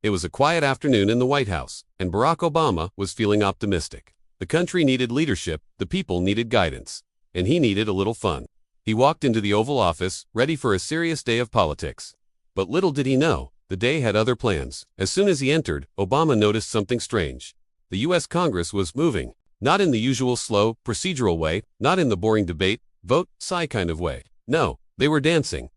It was a quiet afternoon in the White House, and Barack Obama was feeling optimistic. The country needed leadership, the people needed guidance, and he needed a little fun. He walked into the Oval Office, ready for a serious day of politics. But little did he know, the day had other plans. As soon as he entered, Obama noticed something strange. The U.S. Congress was moving, not in the usual slow, procedural way, not in the boring debate, vote, sigh kind of way. No, they were dancing,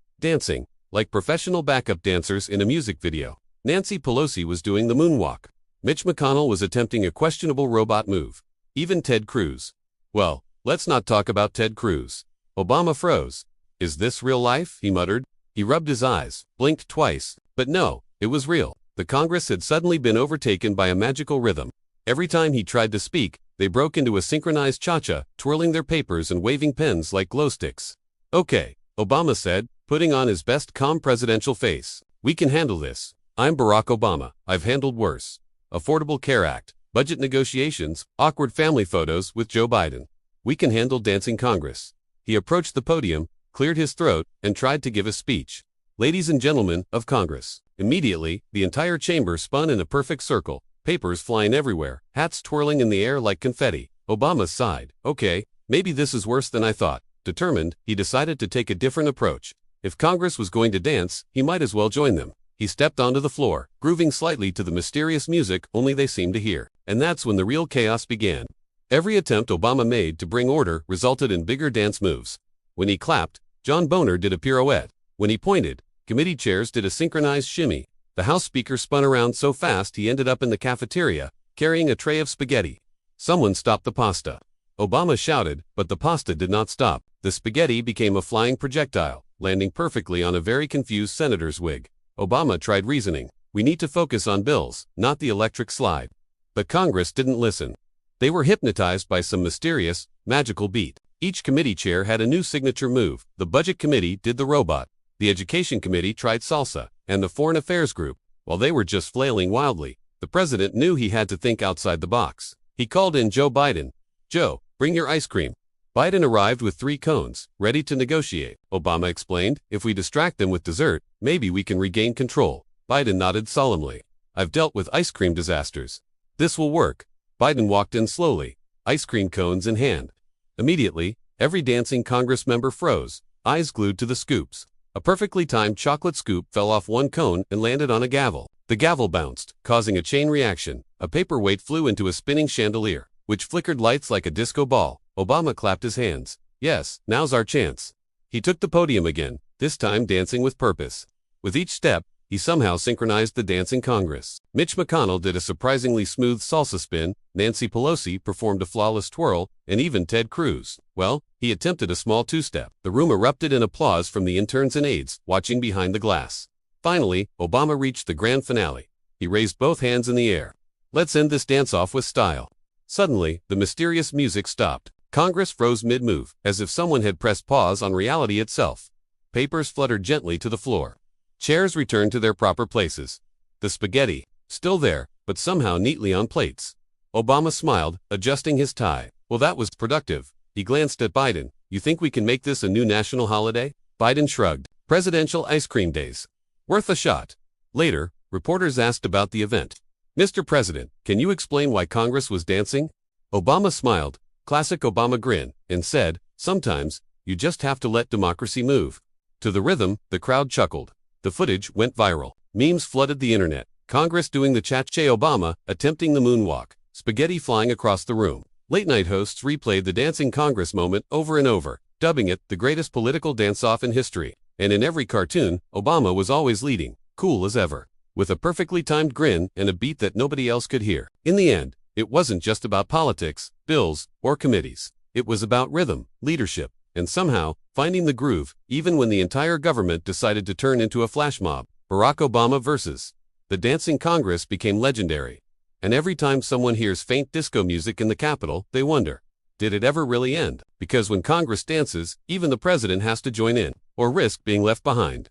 like professional backup dancers in a music video. Nancy Pelosi was doing the moonwalk. Mitch McConnell was attempting a questionable robot move. Even Ted Cruz. Well, let's not talk about Ted Cruz. Obama froze. Is this real life? He muttered. He rubbed his eyes, blinked twice, but no, it was real. The Congress had suddenly been overtaken by a magical rhythm. Every time he tried to speak, they broke into a synchronized cha-cha, twirling their papers and waving pens like glow sticks. Okay, Obama said, putting on his best calm presidential face. We can handle this. I'm Barack Obama. I've handled worse. Affordable Care Act, budget negotiations, awkward family photos with Joe Biden. We can handle dancing Congress. He approached the podium, cleared his throat, and tried to give a speech. Ladies and gentlemen of Congress. Immediately, the entire chamber spun in a perfect circle, papers flying everywhere, hats twirling in the air like confetti. Obama sighed. Okay, maybe this is worse than I thought. Determined, he decided to take a different approach. If Congress was going to dance, he might as well join them. He stepped onto the floor, grooving slightly to the mysterious music only they seemed to hear. And that's when the real chaos began. Every attempt Obama made to bring order resulted in bigger dance moves. When he clapped, John Boehner did a pirouette. When he pointed, committee chairs did a synchronized shimmy. The House Speaker spun around so fast he ended up in the cafeteria, carrying a tray of spaghetti. Someone stopped the pasta. Obama shouted, but the pasta did not stop. The spaghetti became a flying projectile, landing perfectly on a very confused senator's wig. Obama tried reasoning. We need to focus on bills, not the electric slide. But Congress didn't listen. They were hypnotized by some mysterious, magical beat. Each committee chair had a new signature move. The Budget Committee did the robot. The Education Committee tried salsa, and the Foreign Affairs Group, while they were just flailing wildly, the president knew he had to think outside the box. He called in Joe Biden. Joe, bring your ice cream. Biden arrived with 3 cones, ready to negotiate. Obama explained, if we distract them with dessert, maybe we can regain control. Biden nodded solemnly. I've dealt with ice cream disasters. This will work. Biden walked in slowly, ice cream cones in hand. Immediately, every dancing Congress member froze, eyes glued to the scoops. A perfectly timed chocolate scoop fell off one cone and landed on a gavel. The gavel bounced, causing a chain reaction. A paperweight flew into a spinning chandelier, which flickered lights like a disco ball. Obama clapped his hands. Yes, now's our chance. He took the podium again, this time dancing with purpose. With each step, he somehow synchronized the dancing Congress. Mitch McConnell did a surprisingly smooth salsa spin, Nancy Pelosi performed a flawless twirl, and even Ted Cruz, well, he attempted a small two-step. The room erupted in applause from the interns and aides, watching behind the glass. Finally, Obama reached the grand finale. He raised both hands in the air. Let's end this dance-off with style. Suddenly, the mysterious music stopped. Congress froze mid-move, as if someone had pressed pause on reality itself. Papers fluttered gently to the floor. Chairs returned to their proper places. The spaghetti, still there, but somehow neatly on plates. Obama smiled, adjusting his tie. Well, that was productive. He glanced at Biden. You think we can make this a new national holiday? Biden shrugged. Presidential ice cream days. Worth a shot. Later, reporters asked about the event. Mr. President, can you explain why Congress was dancing? Obama smiled, classic Obama grin, and said, sometimes, you just have to let democracy move. To the rhythm, the crowd chuckled. The footage went viral. Memes flooded the internet. Congress doing the cha-cha, Obama attempting the moonwalk, spaghetti flying across the room. Late-night hosts replayed the dancing Congress moment over and over, dubbing it the greatest political dance-off in history. And in every cartoon, Obama was always leading, cool as ever, with a perfectly timed grin and a beat that nobody else could hear. In the end, it wasn't just about politics, bills, or committees. It was about rhythm, leadership, and somehow, finding the groove, even when the entire government decided to turn into a flash mob. Barack Obama versus the dancing Congress became legendary. And every time someone hears faint disco music in the Capitol, they wonder, did it ever really end? Because when Congress dances, even the president has to join in, or risk being left behind.